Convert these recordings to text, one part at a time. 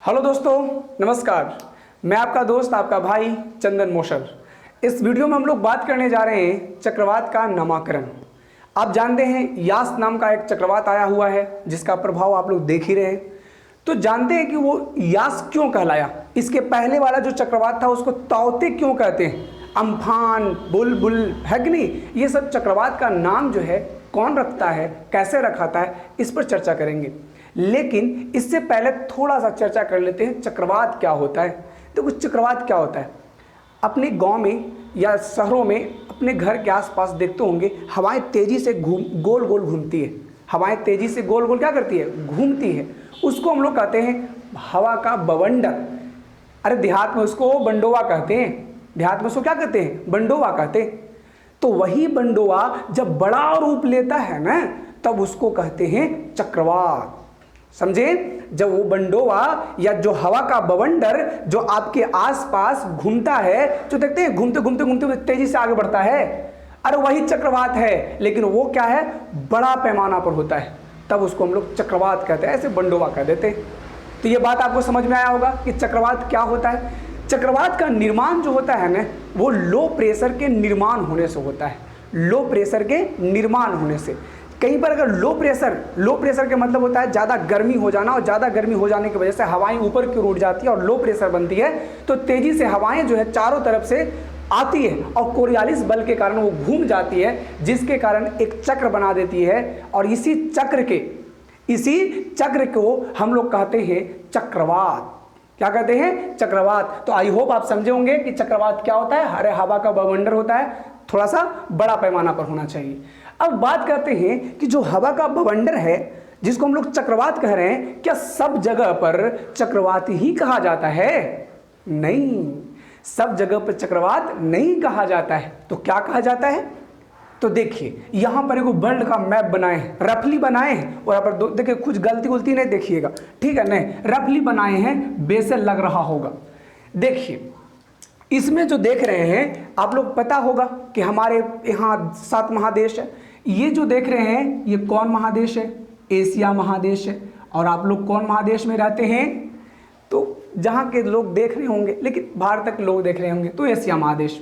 Hello दोस्तों, नमस्कार। मैं आपका दोस्त, आपका भाई चंदन मोशर। इस वीडियो में हम लोग बात करने जा रहे हैं चक्रवात का नामकरण। आप जानते हैं यास नाम का एक चक्रवात आया हुआ है जिसका प्रभाव आप लोग देख ही रहे हैं। तो जानते हैं कि वो यास क्यों कहलाया। इसके पहले वाला जो चक्रवात था उसको ताउते क्यों कहते हैं, अम्फान, बुलबुल, है कि नहीं। ये सब चक्रवात का नाम जो है कौन रखता है, कैसे रखाता है, इस पर चर्चा करेंगे। लेकिन इससे पहले थोड़ा सा चर्चा कर लेते हैं चक्रवात क्या होता है। देखो चक्रवात क्या होता है, अपने गांव में या शहरों में अपने घर के आसपास देखते होंगे हवाएं तेजी से गोल गोल घूमती है। हवाएं तेजी से गोल गोल क्या करती है, घूमती है। उसको हम लोग कहते हैं हवा का बवंडर। अरे देहात में उसको बंडोवा कहते हैं, देहात में उसको क्या कहते हैं, बंडोवा कहते हैं। तो वही बंडोवा जब बड़ा रूप लेता है ना, तब उसको कहते हैं चक्रवात। समझे। जब वो बंडोवा या जो हवा का बवंडर जो आपके आसपास घूमता है, जो देखते हैं घूमते घूमते घूमते तेजी से आगे बढ़ता है, अरे वही चक्रवात है। लेकिन वो क्या है, बड़ा पैमाना पर होता है, तब उसको हम लोग चक्रवात कहते हैं, ऐसे बंडोवा कह देते हैं। तो ये बात आपको समझ में आया होगा कि चक्रवात क्या होता है। चक्रवात का निर्माण जो होता है ना, वो लो प्रेशर के निर्माण होने से होता है। लो प्रेशर के निर्माण होने से। कहीं पर अगर लो प्रेशर के मतलब होता है ज़्यादा गर्मी हो जाना, और ज़्यादा गर्मी हो जाने की वजह से हवाएं ऊपर की ओर उठ जाती है और लो प्रेशर बनती है, तो तेज़ी से हवाएं जो है चारों तरफ से आती है और कोरियालिस बल के कारण वो घूम जाती है, जिसके कारण एक चक्र बना देती है। और इसी चक्र को हम लोग कहते हैं चक्रवात। क्या कहते हैं, चक्रवात। तो आई होप आप समझे होंगे कि चक्रवात क्या होता है। अरे हवा का बवंडर होता है, थोड़ा सा बड़ा पैमाना पर होना चाहिए। अब बात करते हैं कि जो हवा का बवंडर है जिसको हम लोग चक्रवात कह रहे हैं, क्या सब जगह पर चक्रवात ही कहा जाता है? नहीं, सब जगह पर चक्रवात नहीं कहा जाता है। तो क्या कहा जाता है? तो देखिए यहां पर एक वर्ल्ड का मैप बनाए हैं, रफली बनाए हैं, और यहाँ पर देखिए कुछ गलती नहीं देखिएगा, ठीक है, नहीं रफली बनाए हैं, बेसे लग रहा होगा। देखिए इसमें जो देख रहे हैं आप लोग, पता होगा कि हमारे यहाँ 7 महादेश है। ये जो देख रहे हैं ये कौन महादेश है, एशिया महादेश है। और आप लोग कौन महादेश में रहते हैं, तो जहाँ के लोग देख रहे होंगे, लेकिन भारत के लोग देख रहे होंगे, तो एशिया महादेश।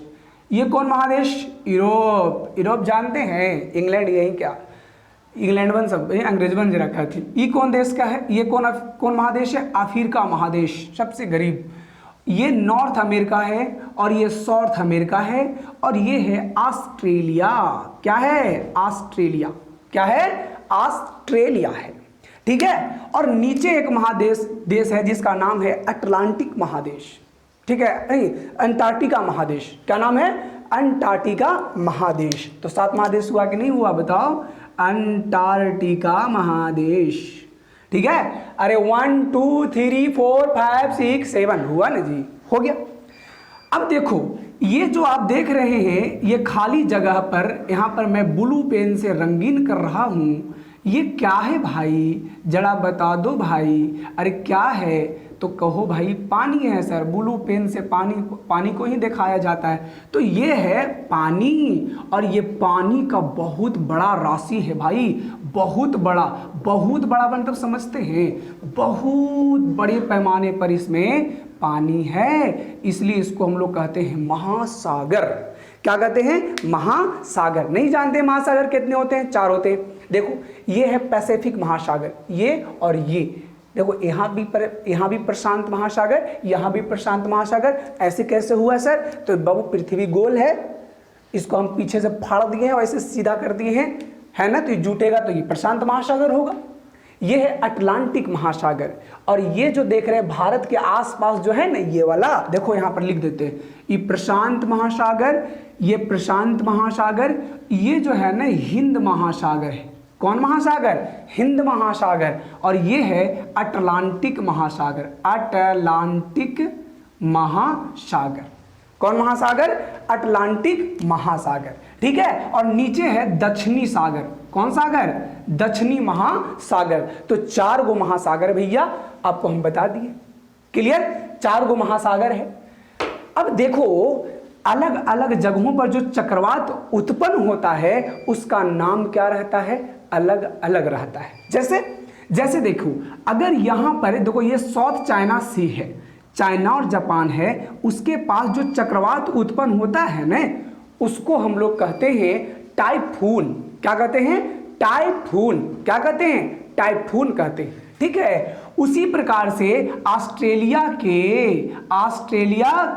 ये कौन महादेश, यूरोप जानते हैं, इंग्लैंड, यही क्या इंग्लैंड बन सब अंग्रेज बन रखा थी। ये कौन देश का है, ये कौन महादेश है, अफ्रीका महादेश, सबसे गरीब। ये नॉर्थ अमेरिका है और ये साउथ अमेरिका है, और ये है ऑस्ट्रेलिया। क्या है, ऑस्ट्रेलिया। क्या है, ऑस्ट्रेलिया है, ठीक है। और नीचे एक देश है जिसका नाम है अटलांटिक महादेश, ठीक है, नहीं अंटार्कटिका महादेश। क्या नाम है, अंटार्कटिका महादेश। तो 7 महादेश हुआ कि नहीं हुआ, बताओ, अंटार्कटिका महादेश, ठीक है। अरे 1 2 3 4 5 6 7 हुआ ना जी, हो गया। अब देखो ये जो आप देख रहे हैं ये खाली जगह पर, यहाँ पर मैं ब्लू पेन से रंगीन कर रहा हूँ। ये क्या है भाई, जरा बता दो भाई। अरे क्या है, तो कहो भाई पानी है सर। ब्लू पेन से पानी को ही दिखाया जाता है। तो ये है पानी, और ये पानी का बहुत बड़ा राशि है भाई, बहुत बड़ा मतलब समझते हैं, बहुत बड़े पैमाने पर इसमें पानी है। इसलिए इसको हम लोग कहते हैं महासागर। क्या कहते हैं, महासागर। नहीं जानते महासागर कितने होते हैं, 4 होते हैं। देखो ये है पैसिफिक महासागर, ये और ये। देखो यहाँ भी प्रशांत महासागर, यहाँ भी प्रशांत महासागर। ऐसे कैसे हुआ सर, तो बाबू पृथ्वी गोल है, इसको हम पीछे से फाड़ दिए हैं, वैसे सीधा कर दिए हैं, है ना, तो ये जुटेगा तो ये प्रशांत महासागर होगा। ये है अटलांटिक महासागर। और ये जो देख रहे हैं भारत के आसपास जो है ना, ये वाला देखो यहाँ पर लिख देते हैं, ये प्रशांत महासागर, ये प्रशांत महासागर, ये जो है ना हिंद महासागर है। कौन महासागर, हिंद महासागर। और ये है अटलांटिक महासागर, अटलांटिक महासागर। कौन महासागर, अटलांटिक महासागर, ठीक है। और नीचे है दक्षिणी सागर। कौन सागर, दक्षिणी महासागर। तो 4 गो महासागर भैया आपको हम बता दिए, क्लियर। 4 गो महासागर है। अब देखो अलग अलग जगहों पर जो चक्रवात उत्पन्न होता है उसका नाम क्या रहता है, अलग अलग रहता है। जैसे जैसे देखो, अगर यहाँ पर देखो ये साउथ चाइना सी है, चाइना और जापान है, उसके पास जो चक्रवात उत्पन्न होता है ना, उसको हम लोग कहते हैं टाइफून। क्या कहते हैं? टाइफून। क्या कहते हैं? टाइफून कहते हैं। ठीक है। उसी प्रकार से ऑस्ट्रेलिया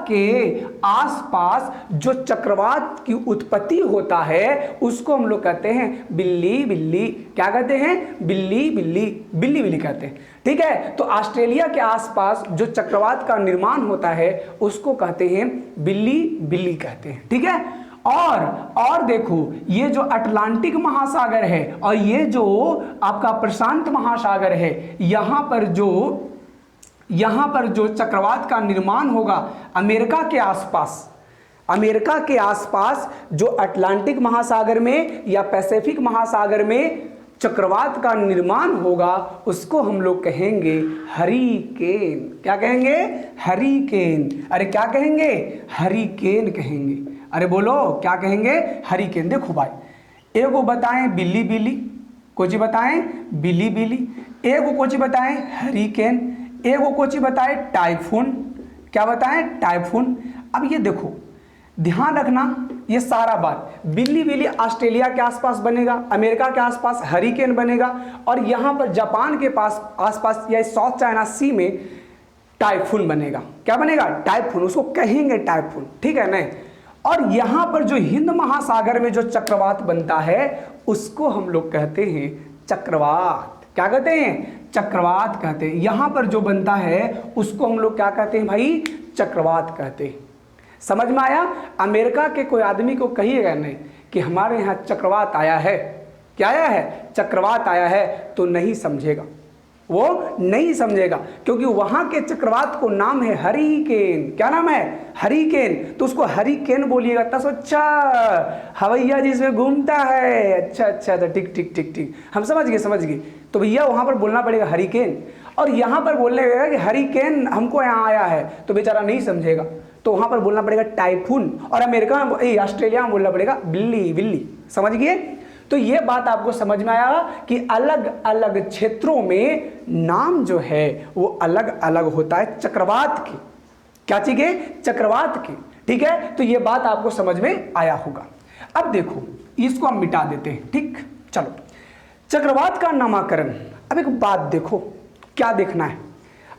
के आसपास जो चक्रवात की उत्पत्ति होता है उसको हम लोग कहते हैं बिल्ली बिल्ली। क्या कहते हैं? बिल्ली बिल्ली, बिल्ली बिल्ली कहते हैं। ठीक है। तो ऑस्ट्रेलिया के आसपास जो चक्रवात का निर्माण होता है उसको कहते हैं बिल्ली बिल्ली कहते हैं। ठीक है। और देखो, ये जो अटलांटिक महासागर है और ये जो आपका प्रशांत महासागर है, यहाँ पर जो चक्रवात का निर्माण होगा अमेरिका के आसपास जो अटलांटिक महासागर में या पैसिफिक महासागर में चक्रवात का निर्माण होगा उसको हम लोग कहेंगे हरिकेन। क्या कहेंगे? हरिकेन। अरे क्या कहेंगे? हरिकेन कहेंगे। अरे बोलो क्या कहेंगे? हरिकेन। देखो भाई, एगो बताएं बिल्ली बिल्ली, कोची बताएं बिल्ली बिल्ली, एगो कोची बताएं हरिकेन, एगो कोची बताएं टाइफून। क्या बताएं? टाइफून। अब ये देखो, ध्यान रखना, ये सारा बात बिल्ली बिल्ली ऑस्ट्रेलिया के आसपास बनेगा, अमेरिका के आसपास हरिकेन बनेगा, और यहाँ पर जापान के पास आसपास या साउथ चाइना सी में टाइफून बनेगा। क्या बनेगा? टाइफून। उसको कहेंगे टाइफून। ठीक है ना। और यहाँ पर जो हिंद महासागर में जो चक्रवात बनता है उसको हम लोग कहते हैं चक्रवात। क्या कहते हैं? चक्रवात कहते हैं। यहाँ पर जो बनता है उसको हम लोग क्या कहते हैं भाई? चक्रवात कहते हैं। समझ में आया? अमेरिका के कोई आदमी को कहिएगा नहीं कि हमारे यहाँ चक्रवात आया है। क्या आया है? चक्रवात आया है, तो नहीं समझेगा, वो नहीं समझेगा, क्योंकि वहां के चक्रवात को नाम है हरिकेन। क्या नाम है? हरिकेन। तो उसको हरिकेन बोलिएगा तो अच्छा हवैया जिसमें घूमता है। अच्छा अच्छा, तो ठीक ठीक ठीक ठीक, हम समझ गए। तो भैया वहां पर बोलना पड़ेगा हरिकेन, और यहाँ पर बोलने लगेगा कि हरिकेन हमको यहाँ आया है, तो बेचारा नहीं समझेगा, तो वहां पर बोलना पड़ेगा टाइफून, और अमेरिका में ऑस्ट्रेलिया में बोलना पड़ेगा बिल्ली बिल्ली। समझ गए? तो ये बात आपको समझ में आया कि अलग अलग क्षेत्रों में नाम जो है वो अलग अलग होता है चक्रवात की। क्या चीज है? चक्रवात की। ठीक है। तो ये बात आपको समझ में आया होगा। अब देखो, इसको हम मिटा देते हैं। ठीक, चलो, चक्रवात का नामकरण। अब एक बात देखो, क्या देखना है।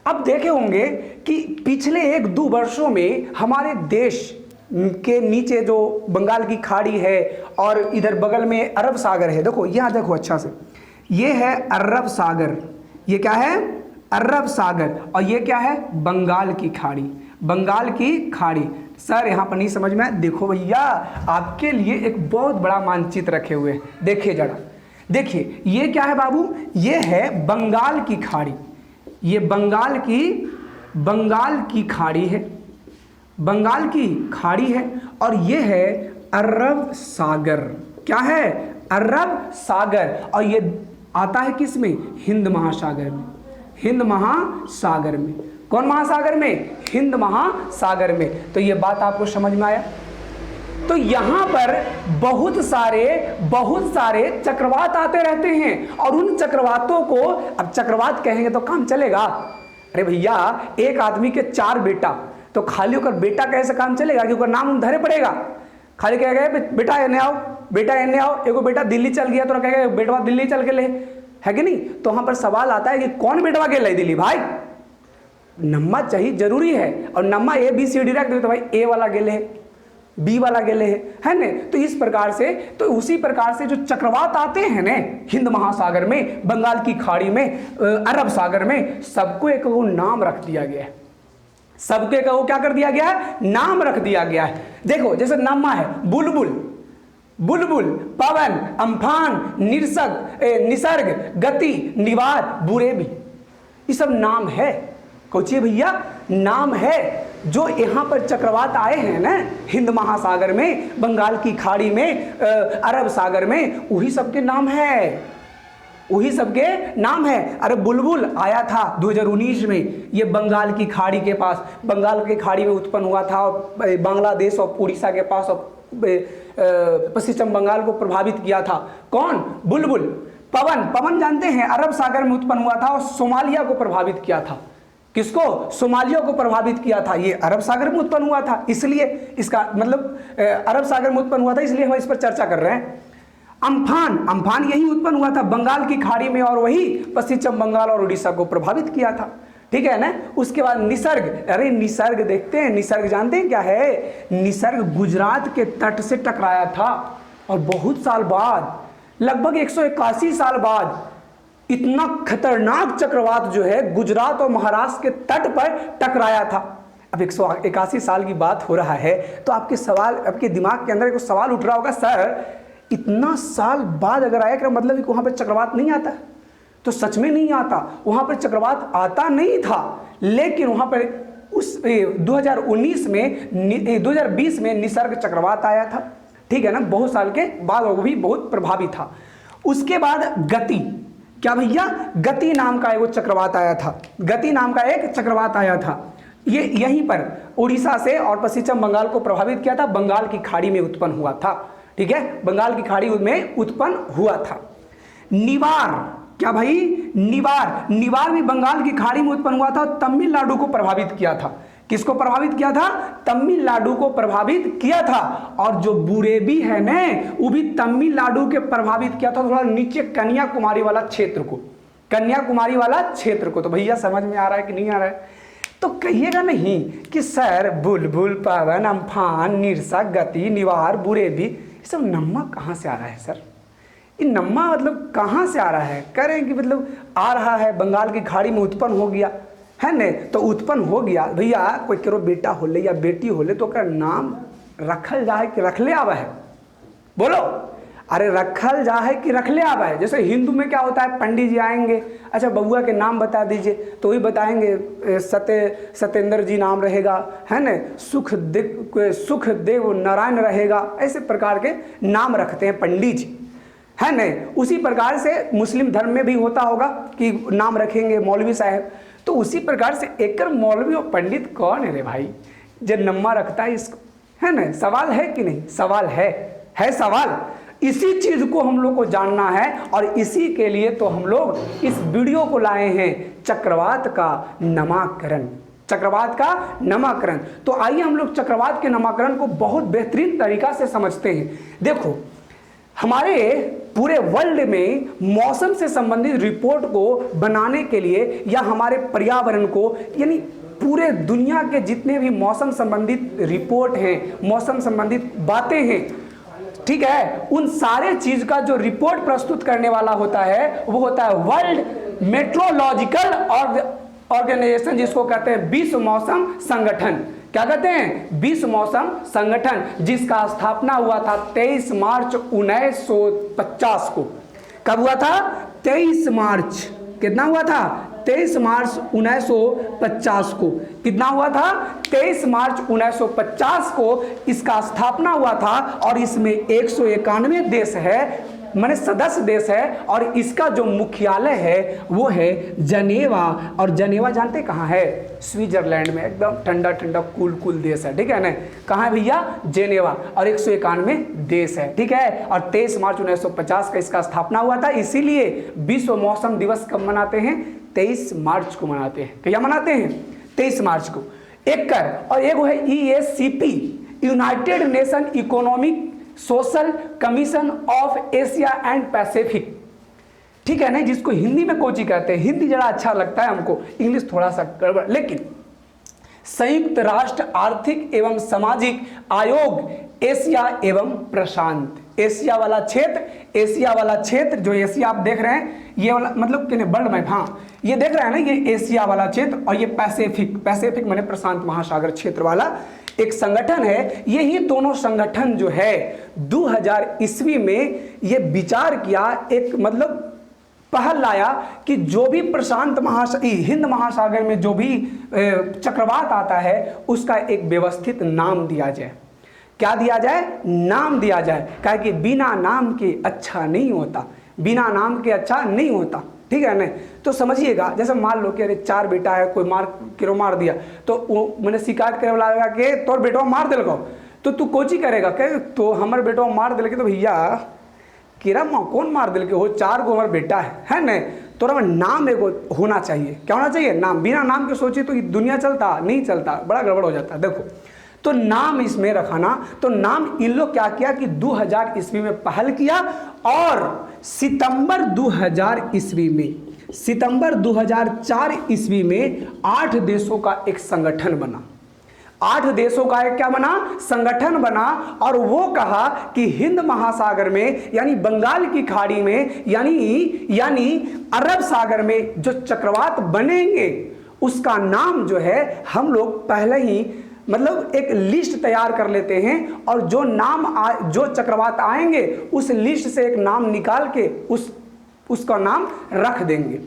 अब देखे होंगे कि पिछले 1-2 वर्षों में हमारे देश के नीचे जो बंगाल की खाड़ी है और इधर बगल में अरब सागर है। देखो यहाँ देखो अच्छा से, ये है अरब सागर, ये क्या है? अरब सागर, और ये क्या है? बंगाल की खाड़ी। बंगाल की खाड़ी। सर यहाँ पर नहीं समझ में आया? देखो भैया, आपके लिए एक बहुत बड़ा मानचित्र रखे हुए हैं, देखिए जरा। देखिए ये क्या है बाबू? ये है बंगाल की खाड़ी। ये बंगाल की खाड़ी है, बंगाल की खाड़ी है, और ये है अरब सागर। क्या है? अरब सागर। और ये आता है किस में? हिंद महासागर में। हिंद महासागर में। कौन महासागर में? हिंद महासागर में। तो ये बात आपको समझ में आया? तो यहाँ पर बहुत सारे चक्रवात आते रहते हैं, और उन चक्रवातों को, अब चक्रवात कहेंगे तो काम चलेगा? अरे भैया, एक आदमी के 4 बेटा, तो खाली होकर बेटा कैसे काम चलेगा? कि नाम धरे पड़ेगा। खाली कह गए बेटा एने आओ, बेटा एने आओ। एगो बेटा दिल्ली चल गया तो कहेगा बेटवा दिल्ली चल के ले, है कि नहीं? तो वहां पर सवाल आता है कि कौन बेटवा के ले दिल्ली? भाई नम्मा चाहिए, जरूरी है। और नम्मा ABCD रख दे तो भाई ए वाला गेले है, बी वाला गेले है ना? तो इस प्रकार से, तो उसी प्रकार से जो चक्रवात आते हैं ना हिंद महासागर में, बंगाल की खाड़ी में, अरब सागर में, सबको एक नाम रख दिया गया है। सबके को क्या कर दिया गया है? नाम रख दिया गया है। देखो जैसे नम्मा है बुलबुल, बुलबुल, पवन, अम्फान, निसर्ग, गति, निवार, बुरेबी, ये सब नाम है। कौची भैया? नाम है। जो यहाँ पर चक्रवात आए हैं ना हिंद महासागर में, बंगाल की खाड़ी में, अरब सागर में, वही सबके नाम है, वही सबके नाम है। अरे बुलबुल आया था 2019 में, ये बंगाल की खाड़ी के पास, बंगाल की खाड़ी में उत्पन्न हुआ था, और बांग्लादेश और उड़ीसा के पास और पश्चिम बंगाल को प्रभावित किया था। कौन? बुलबुल। पवन, पवन जानते हैं अरब सागर में उत्पन्न हुआ था और सोमालिया को प्रभावित किया था। किसको? सोमालिया को प्रभावित किया था। ये अरब सागर में उत्पन्न हुआ था, इसलिए इसका मतलब अरब सागर में उत्पन्न हुआ था, इसलिए हम इस पर चर्चा कर रहे हैं। अम्फान, अम्फान यही उत्पन्न हुआ था बंगाल की खाड़ी में और वही पश्चिम बंगाल और उड़ीसा को प्रभावित किया था। ठीक है ना। उसके बाद निसर्ग, अरे निसर्ग देखते हैं, निसर्ग जानते हैं क्या है? निसर्ग गुजरात के तट से टकराया था और बहुत साल बाद, लगभग 181 साल बाद इतना खतरनाक चक्रवात जो है गुजरात और महाराष्ट्र के तट पर टकराया था। अब 181 साल की बात हो रहा है तो आपके दिमाग के अंदर एक सवाल उठ रहा होगा, सर इतना साल बाद अगर आया, मतलब कि वहां पर चक्रवात नहीं आता? तो सच में नहीं आता, वहां पर चक्रवात आता नहीं था, लेकिन वहां पर उस 2020 में निसर्ग चक्रवात आया था। ठीक है ना, बहुत साल के बाद, वो भी बहुत प्रभावी था। उसके बाद गति, क्या भैया? गति नाम का एक चक्रवात आया था, गति नाम का एक चक्रवात आया था। ये यहीं पर उड़ीसा से और पश्चिम बंगाल को प्रभावित किया था, बंगाल की खाड़ी में उत्पन्न हुआ था। ठीक है, बंगाल की खाड़ी में उत्पन्न हुआ था। निवार, क्या भाई? निवार, निवार भी बंगाल की खाड़ी में उत्पन्न हुआ था, तमिलनाडु को प्रभावित किया था। किसको प्रभावित किया था? तमिलनाडु को प्रभावित किया था। और जो बुरेबी है ना, वो भी तमिलनाडु के प्रभावित किया था, थोड़ा नीचे कन्याकुमारी वाला क्षेत्र को, कन्याकुमारी वाला क्षेत्र को। तो भैया समझ में आ रहा है कि नहीं आ रहा है? तो कहिएगा नहीं कि सर बुलबुल, पवन, अम्फान, निरसा, गति, निवार, बुरेबी, ये सब नम्मा कहाँ से आ रहा है सर? ये नम्मा मतलब कहाँ से आ रहा है? कह रहे हैं कि मतलब आ रहा है बंगाल की खाड़ी में उत्पन्न हो गया है ने, तो उत्पन्न हो गया। भैया कोई करो बेटा होले या बेटी होले तो ओकरा नाम रखल जाए कि रखले आवा है? बोलो, अरे रखल जा है कि रखले आवा है? जैसे हिंदू में क्या होता है, पंडित जी आएंगे, अच्छा बबुआ के नाम बता दीजिए, तो वही बताएंगे सत्येंद्र जी नाम रहेगा, है ना, सुखदेव नारायण रहेगा, ऐसे प्रकार के नाम रखते हैं पंडित जी, है ना। उसी प्रकार से मुस्लिम धर्म में भी होता होगा कि नाम रखेंगे मौलवी साहब। तो उसी प्रकार से एक मौलवी और पंडित कौन है रे भाई जो नम्मा रखता है इसको, है ना? सवाल है कि नहीं? सवाल है सवाल। इसी चीज को हम लोग को जानना है और इसी के लिए तो हम लोग इस वीडियो को लाए हैं, चक्रवात का नामकरण, चक्रवात का नामकरण। तो आइए हम लोग चक्रवात के नामकरण को बहुत बेहतरीन तरीका से समझते हैं। देखो, हमारे पूरे वर्ल्ड में मौसम से संबंधित रिपोर्ट को बनाने के लिए या हमारे पर्यावरण को, यानी पूरे दुनिया के जितने भी मौसम संबंधित रिपोर्ट हैं, मौसम संबंधित बातें हैं, ठीक है, उन सारे चीज का जो रिपोर्ट प्रस्तुत करने वाला होता है वो होता है वर्ल्ड मेट्रोलॉजिकल ऑर्गेनाइजेशन, जिसको कहते हैं विश्व मौसम संगठन। क्या कहते हैं? विश्व मौसम संगठन, जिसका स्थापना हुआ था 23 मार्च 1950 को। कब हुआ था? 23 मार्च, कितना हुआ था? 23 मार्च 1950 को। कितना हुआ था? 23 मार्च 1950 को इसका स्थापना हुआ था और इसमें 191 देश है, माने सदस्य देश है, और इसका जो मुख्यालय है वो है जनेवा। और जनेवा जानते कहाँ है? स्विट्जरलैंड में, एकदम ठंडा ठंडा कूल कूल देश है, ठीक है ना। कहाँ है भैया? जेनेवा। और 191 देश है, ठीक है। और 23 मार्च 1950 का इसका स्थापना हुआ था, इसीलिए विश्व मौसम दिवस कब मनाते हैं? 23 मार्च को मनाते हैं। क्या मनाते हैं? 23 मार्च को। एक और एक है EACP, United nation economic social commission of Asia and Pacific, ठीक है ना, जिसको हिंदी में कोची कहते हैं। हिंदी जरा अच्छा लगता है हमको, इंग्लिश थोड़ा सा गड़बड़। लेकिन संयुक्त राष्ट्र आर्थिक एवं सामाजिक आयोग एशिया एवं प्रशांत, एशिया वाला क्षेत्र, एशिया वाला क्षेत्र, जो एशिया आप देख रहे हैं ये वाला, मतलब कि वर्ल्ड मैप, हाँ ये देख रहे हैं ना, ये एशिया वाला क्षेत्र, और ये पैसिफिक, पैसिफिक माने प्रशांत महासागर क्षेत्र वाला एक संगठन है। यही दोनों संगठन जो है 2000 ईस्वी में ये विचार किया, एक मतलब पहल लाया कि जो भी प्रशांत हिंद महासागर में जो भी चक्रवात आता है उसका एक व्यवस्थित नाम दिया जाए। क्या दिया जाए? नाम दिया जाए। कहे कि बिना नाम के अच्छा नहीं होता, बिना नाम के अच्छा नहीं होता, ठीक है ना। तो समझिएगा, जैसे मान लो कि अरे 4 बेटा है, कोई मार दिया, तो वो मैंने शिकायत करे वाला आएगा कि तोर बेटो मार दिल को, तो तू कोची करेगा? कहे तो हमारे बेटो मार दिल के, तो भैया किरा कौन मार दिल के हो, 4 गो हमारा बेटा है नहीं, तोरा में नाम एगो होना चाहिए। क्या होना चाहिए? नाम। बिना नाम के सोचिए तो ये दुनिया चलता नहीं चलता, बड़ा गड़बड़ हो जाता है। देखो तो नाम इसमें रखाना, तो नाम इन लोग क्या किया कि 2000 ईस्वी में पहल किया और सितंबर 2000 ईस्वी में, सितंबर 2004 ईस्वी में 8 देशों का एक संगठन बना। 8 देशों का एक क्या बना? संगठन बना। और वो कहा कि हिंद महासागर में यानी बंगाल की खाड़ी में यानी अरब सागर में जो चक्रवात बनेंगे उसका नाम जो है हम लोग पहले ही मतलब एक लिस्ट तैयार कर लेते हैं और जो चक्रवात आएंगे उस लिस्ट से एक नाम निकाल के उसका नाम रख देंगे।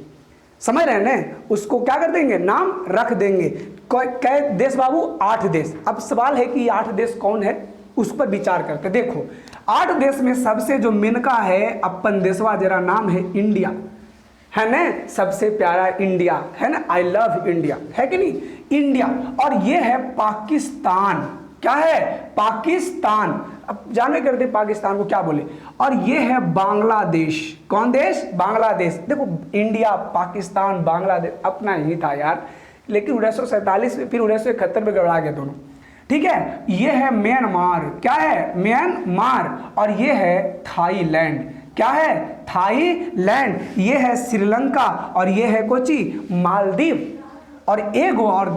समझ रहे हैं ना? उसको क्या कर देंगे? नाम रख देंगे। कै देश बाबू? 8 देश। अब सवाल है कि ये 8 देश कौन है, उस पर विचार करते। देखो 8 देश में सबसे जो मेनका है अपन देशवा, जरा नाम है इंडिया, है ना? सबसे प्यारा इंडिया है ना, आई लव इंडिया, है कि नहीं? इंडिया। और ये है पाकिस्तान। क्या है? पाकिस्तान। अब जाने करते पाकिस्तान को क्या बोले। और ये है बांग्लादेश। कौन देश? बांग्लादेश। देखो इंडिया, पाकिस्तान, बांग्लादेश अपना ही था यार, लेकिन 1947 में फिर 1971 में गड़बड़ा गए दोनों। ठीक है। ये है म्यांमार। क्या है? म्यांमार। और ये है थाईलैंड। क्या है? थाईलैंड। ये है श्रीलंका और ये है कोची मालदीव। और एक और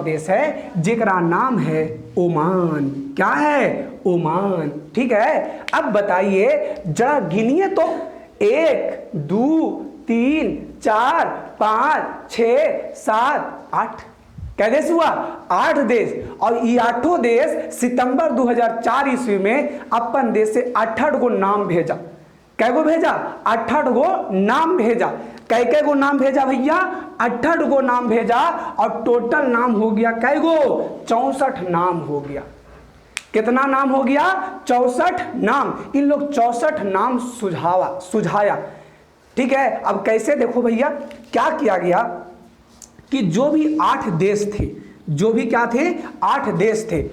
देश है जेकरा नाम है ओमान। क्या है? ओमान। ठीक है। अब बताइए जरा गिनिए तो, 1 2 3 4 5 6 7 8 क्या देश हुआ? 8 देश। और ये 8 देश सितंबर 2004 ईस्वी में अपन देश से 8 गो नाम भेजा। कै गो भेजा? 8 गो नाम भेजा। कै गो नाम भेजा भैया? 8 गो नाम भेजा। और टोटल नाम हो गया कै गो? 64 नाम हो गया। कितना नाम हो गया? 64 नाम। इन लोग 64 नाम सुझाया। ठीक है। अब कैसे? देखो भैया क्या किया गया कि जो भी 8 देश थे, जो भी क्या थे? 8 देश थे।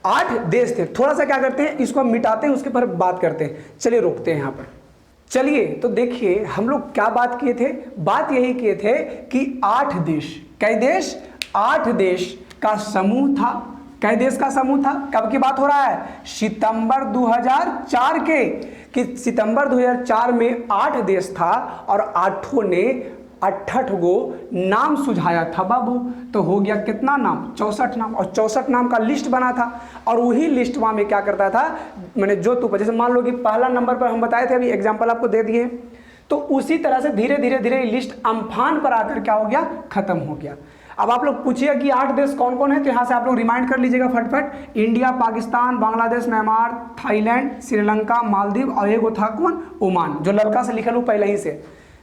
8 देश थे। थोड़ा सा क्या करते हैं, इसको हम मिटाते हैं, उसके पर बात करते हैं। चलिए रोकते हैं यहाँ पर। चलिए तो देखिए हम लोग क्या बात किए थे। बात यही किए थे कि 8 देश, कई देश? 8 देश का समूह था। कई देश का समूह था? कब की बात हो रहा है? सितंबर 2004 के। कि सितंबर 2004 में 8 देश था और 8 ने 68 गो नाम सुझाया था बाबू। तो हो गया कितना नाम? 64 नाम। और 64 नाम का लिस्ट बना था। और वही लिस्ट वहाँ में क्या करता था, मैंने जो तू जैसे मान लो कि पहला नंबर पर हम बताए थे, अभी एग्जाम्पल आपको दे दिए, तो उसी तरह से धीरे धीरे लिस्ट अम्फान पर आकर क्या हो गया? खत्म हो गया। अब आप लोग पूछिए कि 8 देश कौन कौन है, तो यहाँ से आप लोग रिमाइंड कर लीजिएगा फटफट। India, Pakistan, Bangladesh, Myanmar, Thailand, Sri Lanka, Maldives और एक था कौन? ओमान। जो ललका से लिखल वो पहले ही से,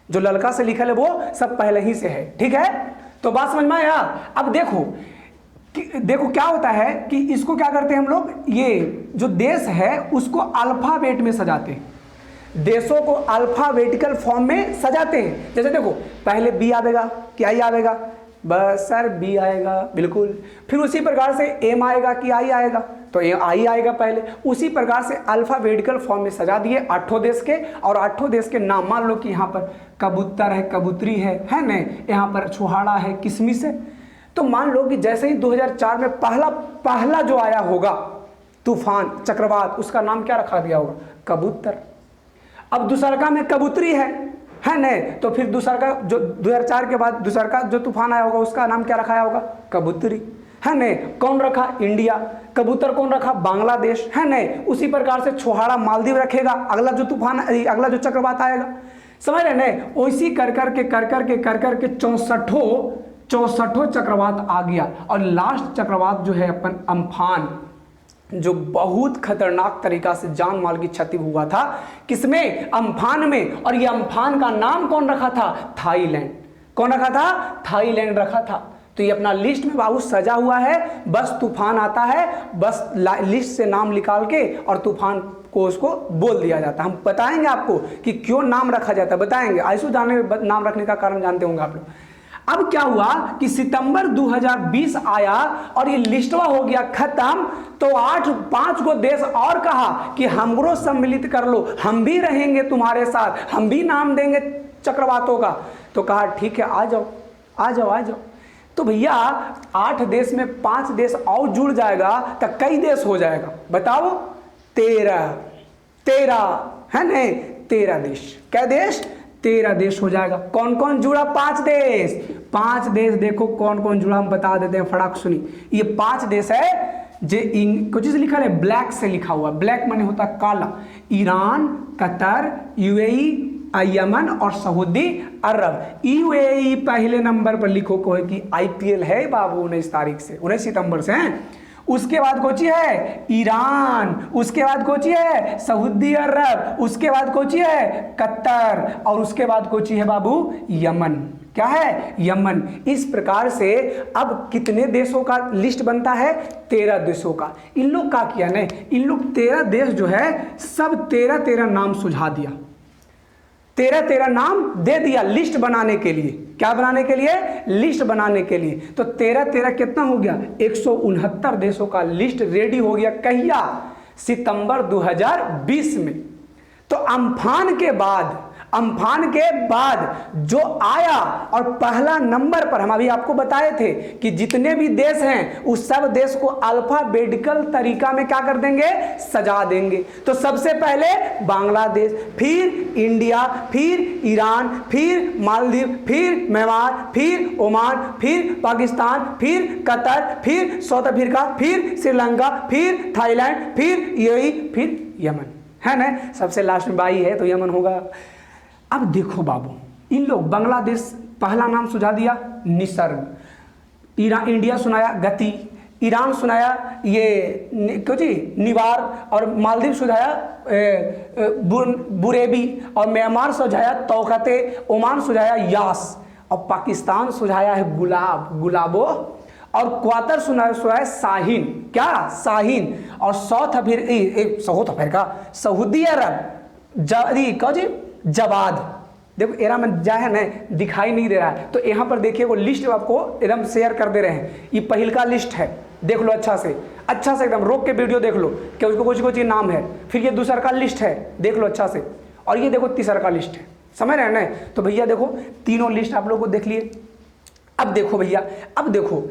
जो ललका से लिखल है वो सब पहले ही से है। ठीक है। तो बात समझ में आया? अब देखो क्या होता है कि इसको क्या करते हैं हम लोग, ये जो देश है उसको अल्फाबेट में सजाते हैं। देशों को अल्फाबेटिकल फॉर्म में सजाते हैं। जैसे देखो पहले बी आएगा, क्या ही आएगा? बस सर बी आएगा, बिल्कुल। फिर उसी प्रकार से एम आएगा कि आई आएगा? तो आई आएगा पहले। उसी प्रकार से अल्फाबेटिकल फॉर्म में सजा दिए 8 देश के। और 8 देश के नाम मान लो कि यहाँ पर कबूतर है, कबूतरी है न, यहाँ पर छुहाड़ा है, किशमिश है। तो मान लो कि जैसे ही 2004 में पहला जो आया होगा तूफान, चक्रवात, उसका नाम क्या रखा दिया होगा? कबूतर। अब दूसरा में कबूतरी है न, तो फिर दूसरा का जो 2004 के बाद दूसरा का जो तूफान आया होगा उसका नाम क्या रखाया होगा? कबूतरी, है न। कौन रखा? इंडिया। कबूतर कौन रखा? बांग्लादेश, है न। उसी प्रकार से छुहाड़ा मालदीव रखेगा, अगला जो तूफान, अगला जो चक्रवात आएगा। समझ रहे न? वैसी कर करके 64 चक्रवात आ गया। और लास्ट चक्रवात जो है अपन अम्फान, जो बहुत खतरनाक तरीका से जान माल की क्षति हुआ था। किसमें? अम्फान में। और ये अम्फान का नाम कौन रखा था? थाईलैंड। कौन रखा था? थाईलैंड रखा था। तो ये अपना लिस्ट में बाबू सजा हुआ है। बस तूफान आता है, बस लिस्ट से नाम निकाल के और तूफान को उसको बोल दिया जाता है। हम बताएंगे आपको कि क्यों नाम रखा जाता है, बताएंगे। आइसू जाने नाम रखने का कारण जानते होंगे आप लोग। अब क्या हुआ कि सितंबर 2020 आया और ये लिस्टवा हो गया खत्म, तो 5 को देश और कहा कि हमको सम्मिलित कर लो, हम भी रहेंगे तुम्हारे साथ, हम भी नाम देंगे चक्रवातों का। तो कहा ठीक है, आ जाओ आ जाओ आ जाओ। तो भैया 8 देश में 5 देश और जुड़ जाएगा तो कई देश हो जाएगा बताओ? 13 है नहीं, 13 देश। क्या देश? 13 देश हो जाएगा। कौन कौन जुड़ा? 5 देश। 5 देश देखो कौन कौन जुड़ा, हम बता देते हैं फटाक सुनी। ये 5 देश है जो कुछ चीज लिखा है ब्लैक से लिखा हुआ, ब्लैक माने होता काला। ईरान, कतर, यूएई, यमन और सऊदी अरब। यूएई पहले नंबर पर लिखो कोई कि आईपीएल है बाबू 19 तारीख से, 19 सितंबर से है। उसके बाद कोची है ईरान, उसके बाद कोची है सऊदी अरब, उसके बाद कोची है कतर और उसके बाद कोची है बाबू यमन। क्या है? यमन। इस प्रकार से अब कितने देशों का लिस्ट बनता है? 13 देशों का। इन लोग का किया नहीं, इन लोग 13 देश जो है सब 13 नाम सुझा दिया, 13 नाम दे दिया लिस्ट बनाने के लिए। क्या बनाने के लिए? लिस्ट बनाने के लिए। तो 13 कितना हो गया? 169 देशों का लिस्ट रेडी हो गया। कहिया? सितंबर 2020 में। तो अम्फान के बाद जो आया और पहला नंबर पर हम अभी आपको बताए थे कि जितने भी देश हैं उस सब देश को अल्फाबेटिकल तरीका में क्या कर देंगे? सजा देंगे। तो सबसे पहले बांग्लादेश, फिर इंडिया, फिर ईरान, फिर मालदीव, फिर म्यांमार, फिर ओमान, फिर पाकिस्तान, फिर कतर, फिर साउथ अफ्रीका, फिर श्रीलंका, फिर थाईलैंड, फिर यूएई, फिर यमन। है ना? सबसे लास्ट में 22 है तो यमन होगा। अब देखो बाबू, इन लोग बांग्लादेश पहला नाम सुझा दिया निसर्ग, इंडिया सुनाया गति, ईरान सुनाया ये क्यों जी निवार, और मालदीव सुझाया बुरेबी, और म्यांमार सुझाया तौकते, ओमान सुझाया यास, और पाकिस्तान सुझाया है गुलाबो, और क्वातर सुनाया शाहीन। क्या? शाहीन। और साउथ अफ्रीका सऊदी अरब जवाद। देखो एरा में जा है ना दिखाई नहीं दे रहा है, तो यहाँ पर देखिए वो लिस्ट आपको एकदम शेयर कर दे रहे हैं। ये पहल का लिस्ट है, देख लो अच्छा से एकदम रोक के वीडियो देख लो कि उसको कुछ नाम है। फिर ये दूसरा का लिस्ट है, देख लो अच्छा से। और ये देखो तीसरा का लिस्ट है, समझ रहे हैं ना? तो भैया देखो तीनों लिस्ट आप लोगों को देख लिए। अब देखो भैया, अब देखो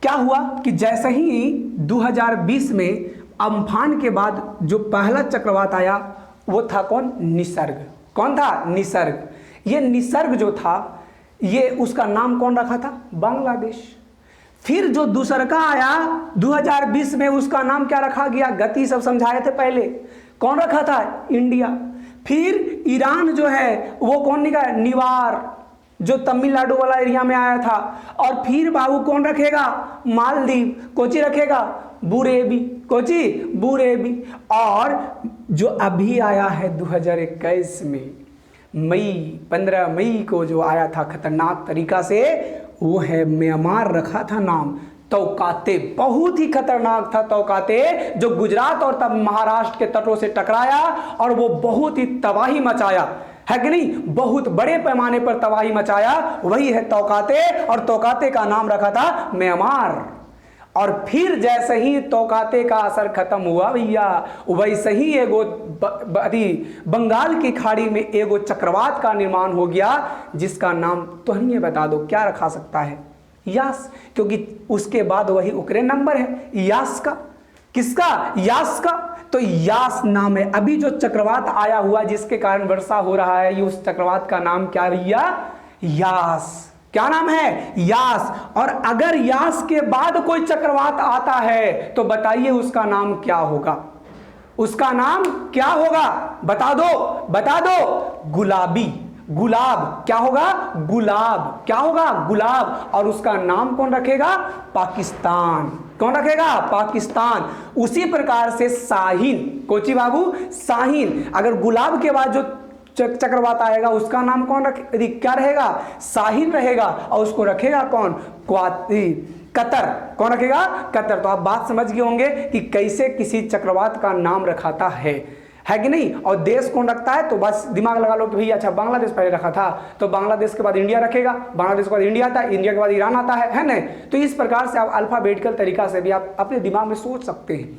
क्या हुआ कि जैसे ही 2020 में अम्फान के बाद जो पहला चक्रवात आया वो था कौन? निसर्ग। कौन था? निसर्ग। ये निसर्ग जो था ये उसका नाम कौन रखा था? बांग्लादेश। फिर जो दूसरा का आया 2020 में उसका नाम क्या रखा गया? गति, सब समझाए थे पहले। कौन रखा था? इंडिया। फिर ईरान जो है वो कौन निकाला? निवार, जो तमिलनाडु वाला एरिया में आया था। और फिर बाबू कौन रखेगा? मालदीव। कोची रखेगा? बुरेबी। कोची? बुरेबी। और जो अभी आया है 2021 में 15 मई को जो आया था खतरनाक तरीका से, वो है म्यांमार रखा था नाम, तौकाते। बहुत ही खतरनाक था तौकाते, जो गुजरात और तब महाराष्ट्र के तटों से टकराया और वो बहुत ही तबाही मचाया, है कि नहीं? बहुत बड़े पैमाने पर तबाही मचाया, वही है तौकाते। और तौकाते का नाम रखा था म्यांमार। और फिर जैसे ही तौकाते का असर खत्म हुआ भैया, वैसे ही एगो बंगाल की खाड़ी में एगो चक्रवात का निर्माण हो गया, जिसका नाम तो नहीं बता दो क्या रखा सकता है? यास। क्योंकि उसके बाद वही उकरे नंबर है यास का। किसका? यास का। तो यास नाम है। अभी जो चक्रवात आया हुआ जिसके कारण वर्षा हो रहा है, ये उस चक्रवात का नाम क्या भैया? यास। क्या नाम है? यास। और अगर यास के बाद कोई चक्रवात आता है तो बताइए उसका नाम क्या होगा? उसका नाम क्या होगा? बता दो। गुलाबी। गुलाब। क्या होगा? गुलाब। क्या होगा? गुलाब। और उसका नाम कौन रखेगा? पाकिस्तान। कौन रखेगा? पाकिस्तान। उसी प्रकार से शाहीन। कोची बाबू? शाहीन। अगर गुलाब के बाद जो चक्रवात आएगा उसका नाम क्या रहेगा? शाहीन रहेगा। और उसको रखेगा कौन? कतर। कौन रखेगा? कतर। तो आप बात समझ गए होंगे कि कैसे किसी चक्रवात का नाम रखाता है है कि नहीं। और देश कौन रखता है, तो बस दिमाग लगा लो कि भैया अच्छा बांग्लादेश पहले रखा था, तो बांग्लादेश के बाद इंडिया रखेगा, बांग्लादेश के बाद इंडिया आता है, इंडिया के बाद ईरान आता है नहीं। तो इस प्रकार से आप अल्फाबेटिकल तरीका से भी आप अपने दिमाग में सोच सकते हैं,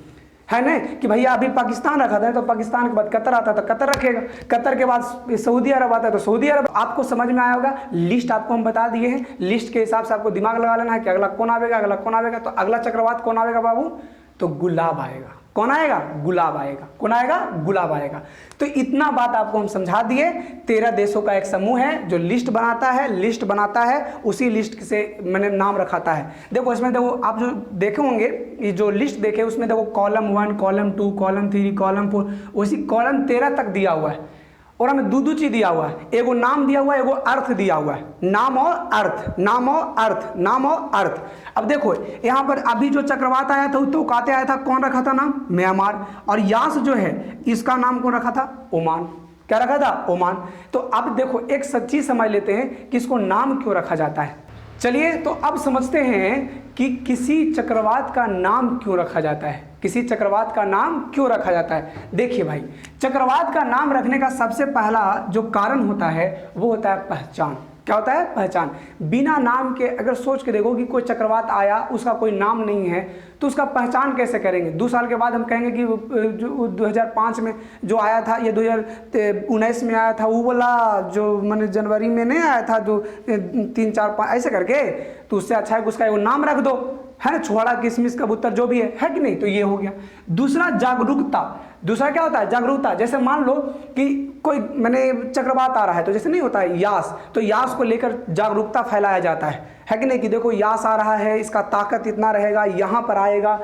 है ना, कि भैया अभी पाकिस्तान रखा था तो पाकिस्तान के बाद कतर आता तो कतर रखेगा, कतर के बाद सऊदी अरब आता है तो सऊदी अरब। आपको समझ में आया होगा, लिस्ट आपको हम बता दिए हैं, लिस्ट के हिसाब से आपको दिमाग लगा लेना है कि अगला कौन आएगा, अगला कौन आएगा। तो अगला चक्रवात कौन आएगा बाबू, तो गुलाब आएगा। कौन आएगा, गुलाब आएगा। कौन आएगा, गुलाब आएगा। तो इतना बात आपको हम समझा दिए। 13 देशों का एक समूह है जो लिस्ट बनाता है, लिस्ट बनाता है, उसी लिस्ट से मैंने नाम रखाता है। देखो इसमें देखो आप जो देखे होंगे, ये जो लिस्ट देखे उसमें देखो कॉलम 1, कॉलम 2, कॉलम 3, कॉलम 4, उसी कॉलम 13 तक दिया हुआ है और हमें दो चीज दिया हुआ है, एगो नाम दिया हुआ है, एगो अर्थ दिया हुआ है। नाम और अर्थ, नाम और अर्थ, नाम और अर्थ। अब देखो यहाँ पर अभी जो चक्रवात आया था तो काते आया था, कौन रखा था नाम, म्यांमार। और यास जो है इसका नाम कौन रखा था, ओमान। क्या रखा था, ओमान। तो अब देखो एक सच्ची समझ लेते हैं कि इसको नाम क्यों रखा जाता है। चलिए तो अब समझते हैं कि किसी चक्रवात का नाम क्यों रखा जाता है, किसी चक्रवात का नाम क्यों रखा जाता है। देखिए भाई, चक्रवात का नाम रखने का सबसे पहला जो कारण होता है वो होता है पहचान। क्या होता है, पहचान। बिना नाम के अगर सोच के देखो कि कोई चक्रवात आया, उसका कोई नाम नहीं है, तो उसका पहचान कैसे करेंगे। 2 साल के बाद हम कहेंगे कि जो 2005 में जो आया था, ये 2019 में आया था, वो वाला जो मैंने जनवरी में नहीं आया था, जो 3, 4, 5 ऐसे करके, तो उससे अच्छा है कि उसका एगो नाम रख दो, है ना, छोड़ा किशमिश कबूतर जो भी है कि नहीं। तो ये हो गया। दूसरा जागरूकता। दूसरा क्या होता है, जागरूकता। जैसे मान लो कि कोई मैंने चक्रवात आ रहा है, तो जैसे नहीं होता है यास, तो यास को लेकर जागरूकता फैलाया जाता है कि नहीं, कि देखो यास आ रहा है, इसका ताकत इतना रहेगा, यहाँ पर आएगा।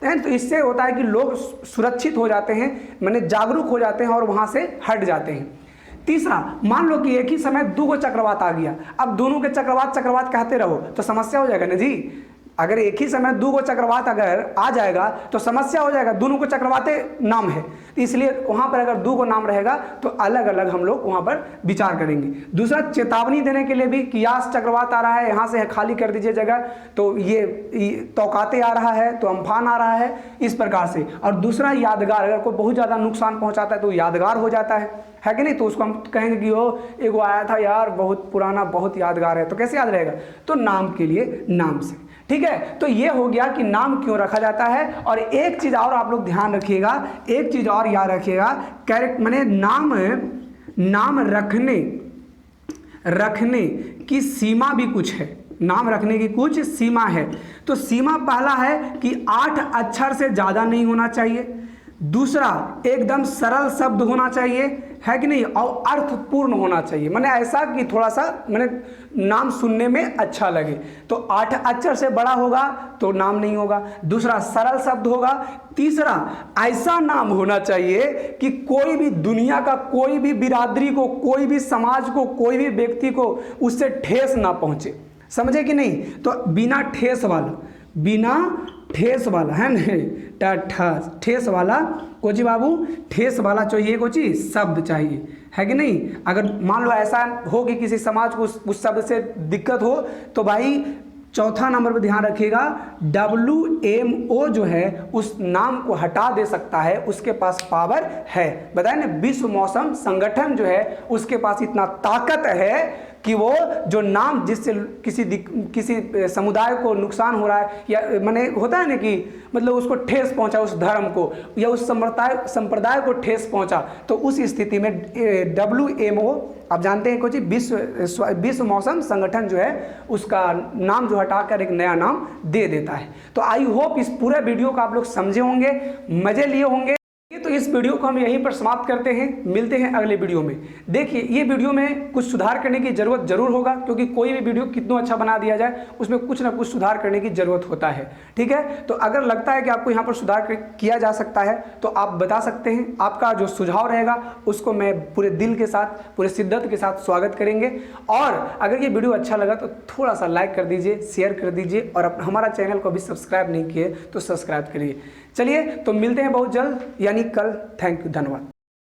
तो इससे होता है कि लोग सुरक्षित हो जाते हैं, मैंने जागरूक हो जाते हैं और वहाँ से हट जाते हैं। तीसरा, मान लो कि एक ही समय 2 चक्रवात आ गया, अब दोनों के चक्रवात चक्रवात कहते रहो तो समस्या हो जाएगा ना जी। अगर एक ही समय 2 चक्रवात अगर आ जाएगा तो समस्या हो जाएगा, दोनों को चक्रवाते नाम है, तो इसलिए वहाँ पर अगर 2 नाम रहेगा तो अलग अलग हम लोग वहाँ पर विचार करेंगे। दूसरा, चेतावनी देने के लिए भी कि यास चक्रवात आ रहा है, यहाँ से खाली कर दीजिए जगह, तो ये तौकाते आ रहा है, तो अम्फान आ रहा है, इस प्रकार से। और दूसरा, यादगार। अगर कोई बहुत ज़्यादा नुकसान पहुँचाता है तो यादगार हो जाता है कि नहीं, तो उसको हम कहेंगे कि वो एगो आया था यार, बहुत पुराना, बहुत यादगार है, तो कैसे याद रहेगा, तो नाम के लिए नाम से। ठीक है, तो ये हो गया कि नाम क्यों रखा जाता है। और एक चीज और आप लोग ध्यान रखिएगा, एक चीज और याद रखिएगा, मैंने नाम रखने की सीमा भी कुछ है, नाम रखने की कुछ सीमा है। तो सीमा पहला है कि 8 अक्षर से ज्यादा नहीं होना चाहिए। दूसरा, एकदम सरल शब्द होना चाहिए, है कि नहीं, और अर्थपूर्ण होना चाहिए। मैंने ऐसा कि थोड़ा सा मैंने नाम सुनने में अच्छा लगे। तो 8 अक्षर से बड़ा होगा तो नाम नहीं होगा। दूसरा, सरल शब्द होगा। तीसरा, ऐसा नाम होना चाहिए कि कोई भी दुनिया का कोई भी बिरादरी को, कोई भी समाज को, कोई भी व्यक्ति को उससे ठेस ना पहुंचे। समझे कि नहीं, तो बिना ठेस वाला है नहीं, ठेस वाला कोची बाबू, ठेस वाला चाहिए, कोची शब्द चाहिए, है कि नहीं। अगर मान लो ऐसा हो कि किसी समाज को उस शब्द से दिक्कत हो, तो भाई चौथा नंबर पर ध्यान रखिएगा, WMO जो है उस नाम को हटा दे सकता है, उसके पास पावर है। बताए ना, विश्व मौसम संगठन जो है उसके पास इतना ताकत है कि वो जो नाम जिससे किसी समुदाय को नुकसान हो रहा है, या माने होता है ना कि मतलब उसको ठेस पहुंचा, उस धर्म को या उस संप्रदाय को ठेस पहुंचा, तो उस स्थिति में WMO आप जानते हैं कुछ, विश्व मौसम संगठन जो है उसका नाम जो हटाकर एक नया नाम दे देता है। तो आई होप इस पूरे वीडियो को आप लोग समझे होंगे, मजे लिए होंगे। तो इस वीडियो को हम यहीं पर समाप्त करते हैं, मिलते हैं अगले वीडियो में। देखिए, ये वीडियो में कुछ सुधार करने की जरूरत जरूर होगा, क्योंकि कोई भी वीडियो कितना अच्छा बना दिया जाए उसमें कुछ ना कुछ सुधार करने की जरूरत होता है। ठीक है, तो अगर लगता है कि आपको यहाँ पर सुधार किया जा सकता है तो आप बता सकते हैं। आपका जो सुझाव रहेगा उसको मैं पूरे दिल के साथ, पूरे शिद्दत के साथ स्वागत करेंगे। और अगर ये वीडियो अच्छा लगा तो थोड़ा सा लाइक कर दीजिए, शेयर कर दीजिए, और हमारा चैनल को भी सब्सक्राइब नहीं किए तो सब्सक्राइब करिए। चलिए, तो मिलते हैं बहुत जल्द, यानी कल। थैंक यू, धन्यवाद।